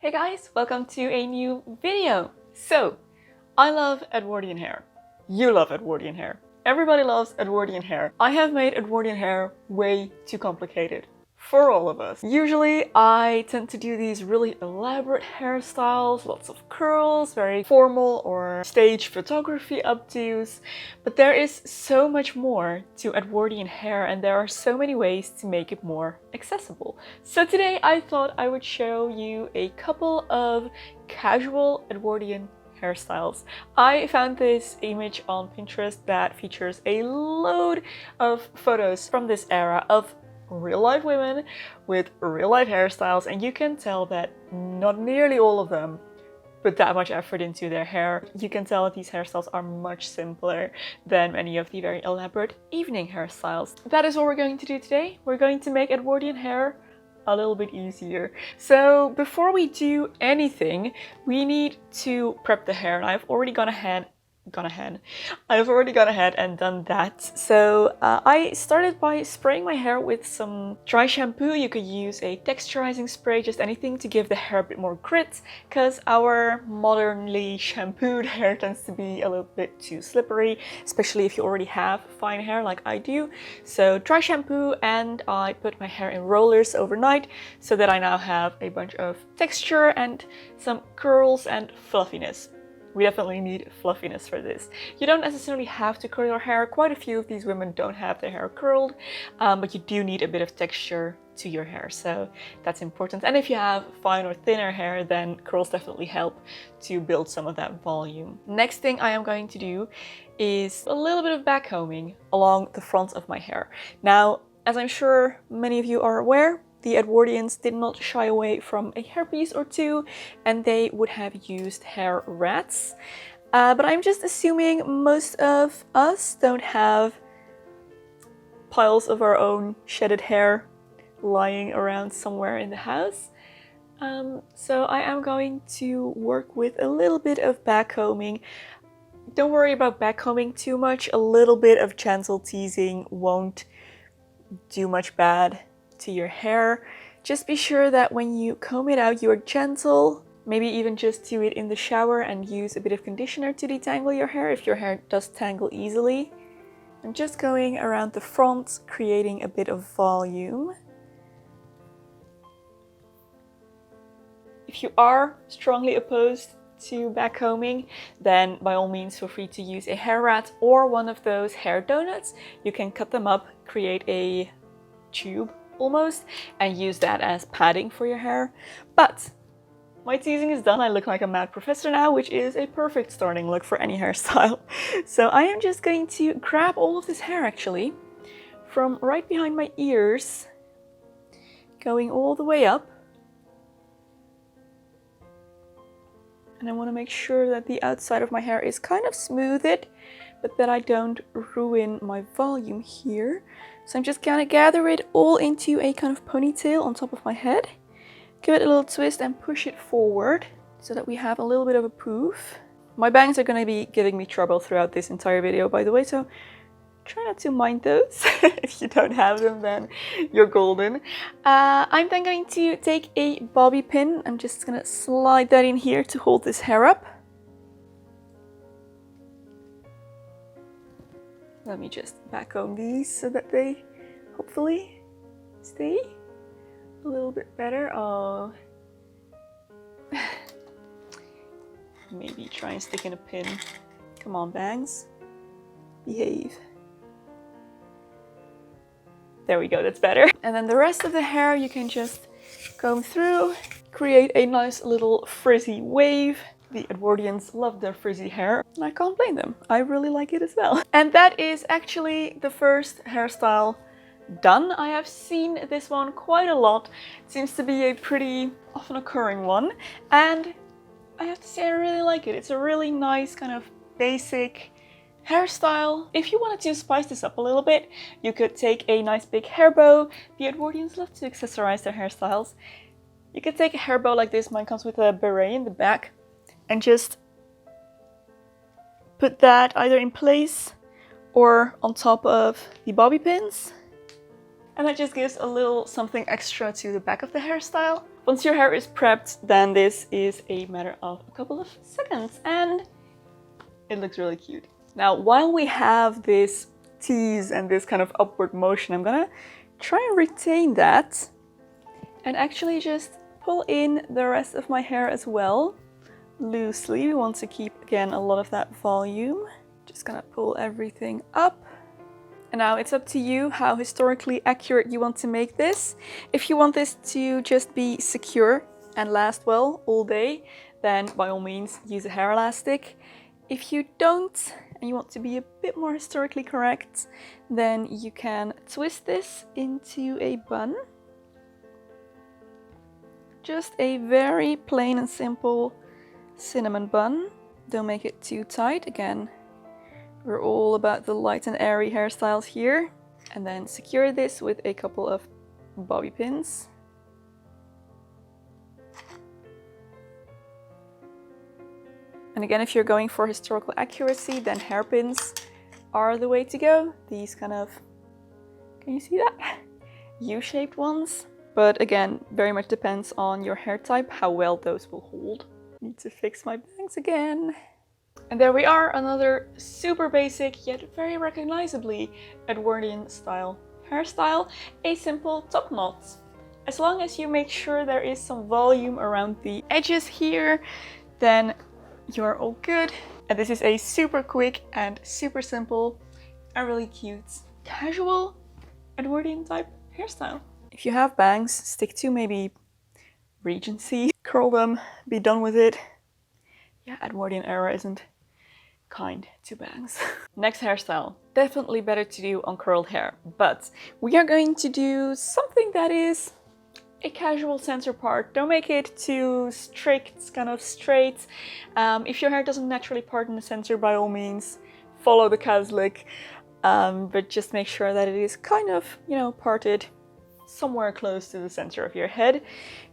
Hey guys, welcome to a new video. So, I love Edwardian hair. You love Edwardian hair. Everybody loves Edwardian hair. I have made Edwardian hair way too complicated for all of us. Usually I tend to do these really elaborate hairstyles, lots of curls, very formal or stage photography updos, but there is so much more to Edwardian hair and there are so many ways to make it more accessible. So today I thought I would show you a couple of casual Edwardian hairstyles. I found this image on Pinterest that features a load of photos from this era of real life women with real life hairstyles, and you can tell that not nearly all of them put that much effort into their hair. You can tell that these hairstyles are much simpler than many of the very elaborate evening hairstyles. That is what we're going to do today. We're going to make Edwardian hair a little bit easier. So before we do anything, we need to prep the hair, and I've already gone ahead and done that. So I started by spraying my hair with some dry shampoo. You could use a texturizing spray, just anything to give the hair a bit more grit, because our modernly shampooed hair tends to be a little bit too slippery, especially if you already have fine hair like I do. So dry shampoo, and I put my hair in rollers overnight so that I now have a bunch of texture and some curls and fluffiness. We definitely need fluffiness for this. You don't necessarily have to curl your hair. Quite a few of these women don't have their hair curled, but you do need a bit of texture to your hair, so that's important. And if you have fine or thinner hair, then curls definitely help to build some of that volume. Next thing I am going to do is a little bit of backcombing along the front of my hair. Now, as I'm sure many of you are aware, the Edwardians did not shy away from a hairpiece or two, and they would have used hair rats. But I'm just assuming most of us don't have piles of our own shedded hair lying around somewhere in the house. So I am going to work with a little bit of backcombing. Don't worry about backcombing too much. A little bit of gentle teasing won't do much bad to your hair. Just be sure that when you comb it out, you are gentle. Maybe even just do it in the shower and use a bit of conditioner to detangle your hair if your hair does tangle easily. I'm just going around the front, creating a bit of volume. If you are strongly opposed to backcombing, then by all means feel free to use a hair rat or one of those hair donuts. You can cut them up, create a tube almost, and use that as padding for your hair. But my teasing is done. I look like a mad professor now, which is a perfect starting look for any hairstyle. So I am just going to grab all of this hair actually from right behind my ears, going all the way up. And I want to make sure that the outside of my hair is kind of smoothed, but that I don't ruin my volume here. So I'm just gonna gather it all into a kind of ponytail on top of my head. Give it a little twist and push it forward so that we have a little bit of a poof. My bangs are gonna be giving me trouble throughout this entire video, by the way, so try not to mind those. If you don't have them, then you're golden. I'm then going to take a bobby pin. I'm just gonna slide that in here to hold this hair up. Let me just backcomb these so that they hopefully stay a little bit better. Oh, maybe try and stick in a pin. Come on, bangs, behave. There we go, that's better. And then the rest of the hair you can just comb through, create a nice little frizzy wave. The Edwardians love their frizzy hair, and I can't blame them. I really like it as well. And that is actually the first hairstyle done. I have seen this one quite a lot. It seems to be a pretty often occurring one, and I have to say I really like it. It's a really nice kind of basic hairstyle. If you wanted to spice this up a little bit, you could take a nice big hair bow. The Edwardians love to accessorize their hairstyles. You could take a hair bow like this. Mine comes with a beret in the back. And just put that either in place or on top of the bobby pins. And that just gives a little something extra to the back of the hairstyle. Once your hair is prepped, then this is a matter of a couple of seconds and it looks really cute. Now, while we have this tease and this kind of upward motion, I'm gonna try and retain that and actually just pull in the rest of my hair as well, loosely. We want to keep, again, a lot of that volume. Just gonna pull everything up. And now it's up to you how historically accurate you want to make this. If you want this to just be secure and last well all day, then by all means use a hair elastic. If you don't and you want to be a bit more historically correct, then you can twist this into a bun. Just a very plain and simple cinnamon bun. Don't make it too tight. Again, we're all about the light and airy hairstyles here. And then secure this with a couple of bobby pins. And again, if you're going for historical accuracy, then hairpins are the way to go. These kind of, can you see that? U-shaped ones. But again, very much depends on your hair type, how well those will hold. Need to fix my bangs again. And there we are, another super basic yet very recognizably Edwardian-style hairstyle, a simple top knot. As long as you make sure there is some volume around the edges here, then you're all good. And this is a super quick and super simple and really cute, casual Edwardian type hairstyle. If you have bangs, stick to maybe Regency, curl them, be done with it. Yeah, Edwardian era isn't kind to bangs. Next hairstyle, definitely better to do on curled hair, but we are going to do something that is a casual center part. Don't make it too strict, kind of straight. If your hair doesn't naturally part in the center, by all means, follow the cowslick, but just make sure that it is kind of, you know, parted somewhere close to the center of your head.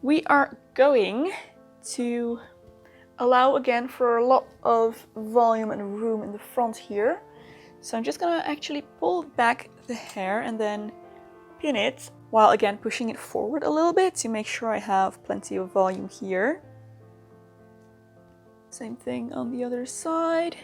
We are going to allow again for a lot of volume and room in the front here. So I'm just gonna actually pull back the hair and then pin it, while again pushing it forward a little bit to make sure I have plenty of volume here. Same thing on the other side.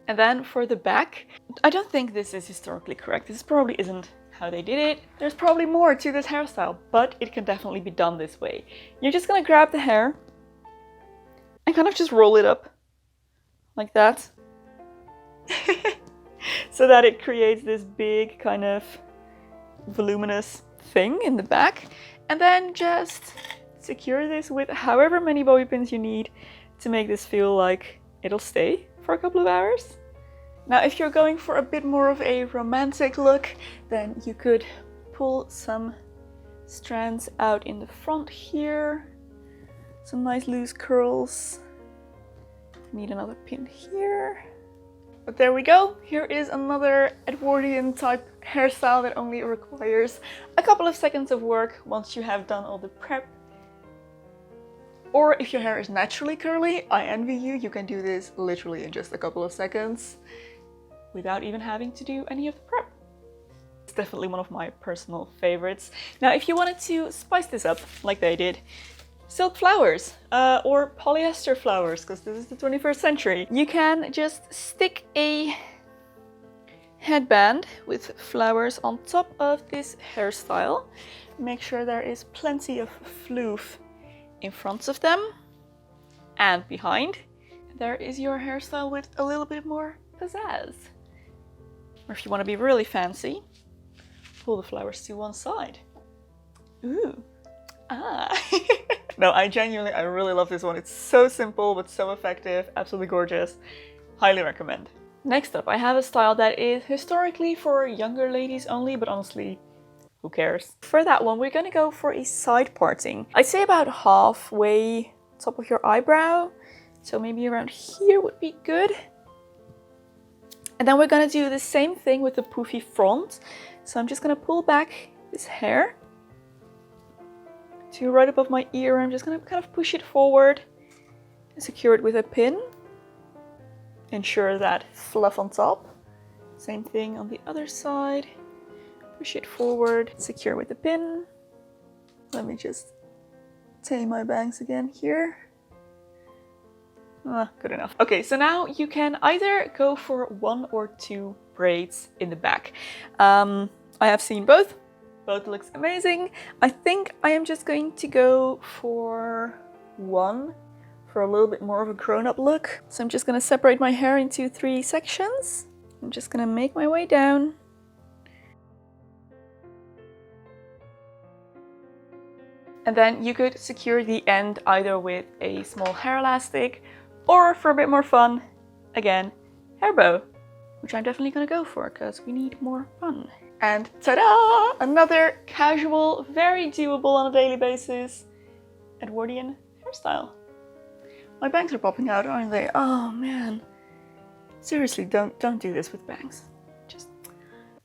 And then for the back, I don't think this is historically correct. This probably isn't how they did it. There's probably more to this hairstyle, but it can definitely be done this way. You're just gonna grab the hair and kind of just roll it up like that. So that it creates this big kind of voluminous thing in the back. And then just secure this with however many bobby pins you need to make this feel like it'll stay for a couple of hours. Now, if you're going for a bit more of a romantic look, then you could pull some strands out in the front here. Some nice loose curls. Need another pin here. But there we go. Here is another Edwardian type hairstyle that only requires a couple of seconds of work once you have done all the prep. Or if your hair is naturally curly, I envy you. You can do this literally in just a couple of seconds without even having to do any of the prep. It's definitely one of my personal favorites. Now, if you wanted to spice this up like they did, silk flowers or polyester flowers, because this is the 21st century, you can just stick a headband with flowers on top of this hairstyle. Make sure there is plenty of floof in front of them and behind. There is your hairstyle with a little bit more pizzazz. Or if you want to be really fancy, pull the flowers to one side. Ooh. Ah. No, I really love this one. It's so simple but so effective, absolutely gorgeous. Highly recommend. Next up, I have a style that is historically for younger ladies only, but honestly, who cares? For that one, we're gonna go for a side parting. I'd say about halfway top of your eyebrow. So maybe around here would be good. And then we're gonna do the same thing with the poofy front. So I'm just gonna pull back this hair to right above my ear. I'm just gonna kind of push it forward and secure it with a pin. Ensure that fluff on top. Same thing on the other side. push it forward, secure with the pin. Let me just tame my bangs again here. Good enough. Okay, so now you can either go for 1 or 2 braids in the back. I have seen both. Both looks amazing. I think I am just going to go for 1 for a little bit more of a grown-up look. So I'm just gonna separate my hair into 3 sections. I'm just gonna make my way down. And then you could secure the end either with a small hair elastic or, for a bit more fun, again, hair bow, which I'm definitely gonna go for because we need more fun. And ta-da! Another casual, very doable on a daily basis Edwardian hairstyle. My bangs are popping out, aren't they? Oh man. Seriously, don't do this with bangs. Just,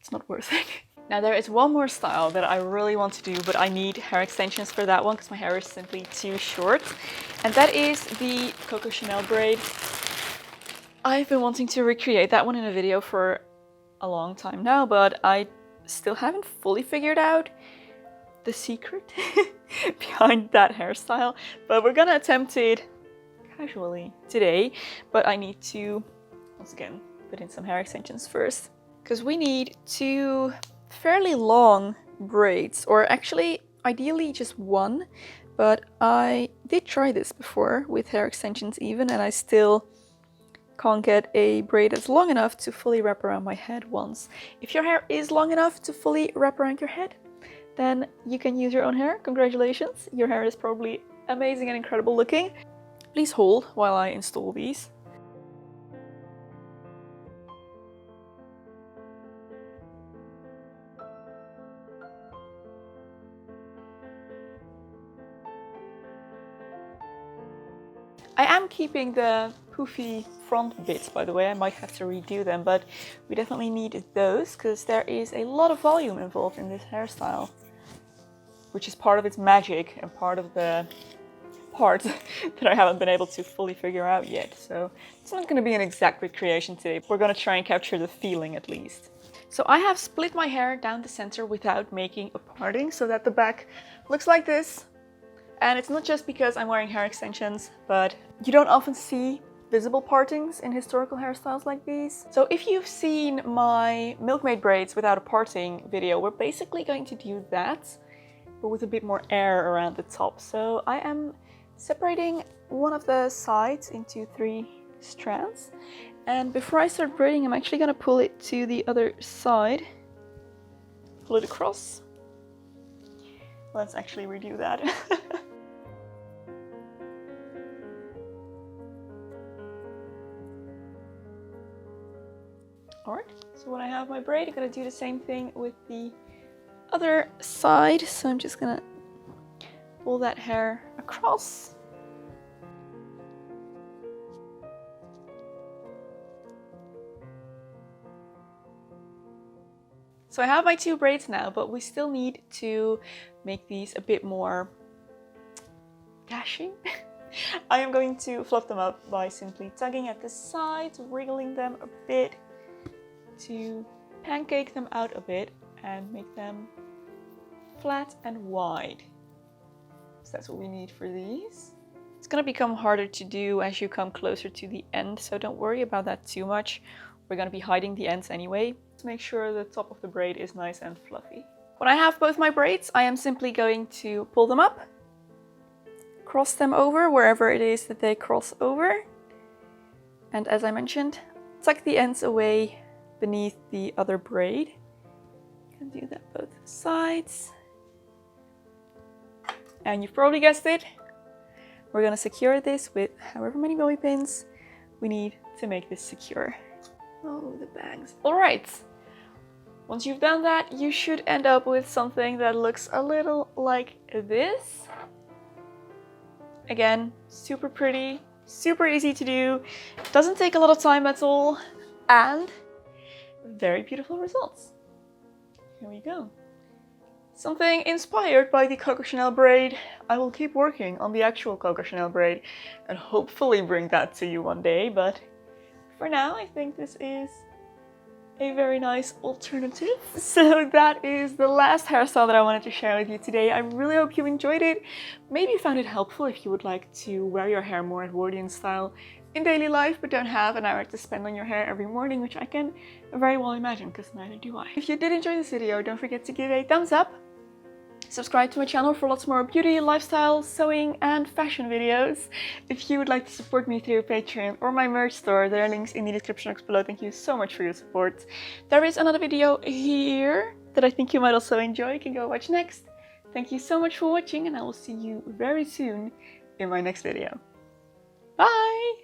it's not worth it. Now there is one more style that I really want to do, but I need hair extensions for that one because my hair is simply too short. And that is the Coco Chanel braid. I've been wanting to recreate that one in a video for a long time now, but I still haven't fully figured out the secret behind that hairstyle. But we're gonna attempt it casually today, but I need to, once again, put in some hair extensions first. Because we need 2 fairly long braids, or actually ideally just 1, but I did try this before with hair extensions even, and I still can't get a braid that's long enough to fully wrap around my head once. If your hair is long enough to fully wrap around your head, then you can use your own hair. Congratulations, your hair is probably amazing and incredible looking. Please hold while I install these. I am keeping the poofy front bits, by the way. I might have to redo them, but we definitely need those because there is a lot of volume involved in this hairstyle, which is part of its magic and part of the part that I haven't been able to fully figure out yet. So it's not going to be an exact recreation today. We're going to try and capture the feeling at least. So I have split my hair down the center without making a parting so that the back looks like this. And it's not just because I'm wearing hair extensions, but you don't often see visible partings in historical hairstyles like these. So if you've seen my Milkmaid Braids without a parting video, we're basically going to do that, but with a bit more air around the top. So I am separating one of the sides into 3 strands. And before I start braiding, I'm actually going to pull it to the other side. Pull it across. Let's actually redo that. Alright, so when I have my braid, I'm going to do the same thing with the other side. So I'm just going to pull that hair across. So I have my 2 braids now, but we still need to make these a bit more dashing. I am going to fluff them up by simply tugging at the sides, wriggling them a bit to pancake them out a bit and make them flat and wide. So that's what we need for these. It's going to become harder to do as you come closer to the end, so don't worry about that too much. We're going to be hiding the ends anyway. To make sure the top of the braid is nice and fluffy. When I have both my braids, I am simply going to pull them up, cross them over wherever it is that they cross over, and as I mentioned, tuck the ends away beneath the other braid. You can do that both sides. And you've probably guessed it, we're going to secure this with however many bobby pins we need to make this secure. Oh, the bangs. Alright, once you've done that, you should end up with something that looks a little like this. Again, super pretty, super easy to do, doesn't take a lot of time at all, and very beautiful results. Here we go. Something inspired by the Coco Chanel braid. I will keep working on the actual Coco Chanel braid and hopefully bring that to you one day, but for now I think this is a very nice alternative. So that is the last hairstyle that I wanted to share with you today. I really hope you enjoyed it. Maybe you found it helpful if you would like to wear your hair more Edwardian style in daily life, but don't have an hour to spend on your hair every morning, which I can very well imagine, because neither do I. If you did enjoy this video, don't forget to give a thumbs up. Subscribe to my channel for lots more beauty, lifestyle, sewing and fashion videos. If you would like to support me through Patreon or my merch store, there are links in the description box below. Thank you so much for your support. There is another video here that I think you might also enjoy. You can go watch next. Thank you so much for watching, and I will see you very soon in my next video. Bye!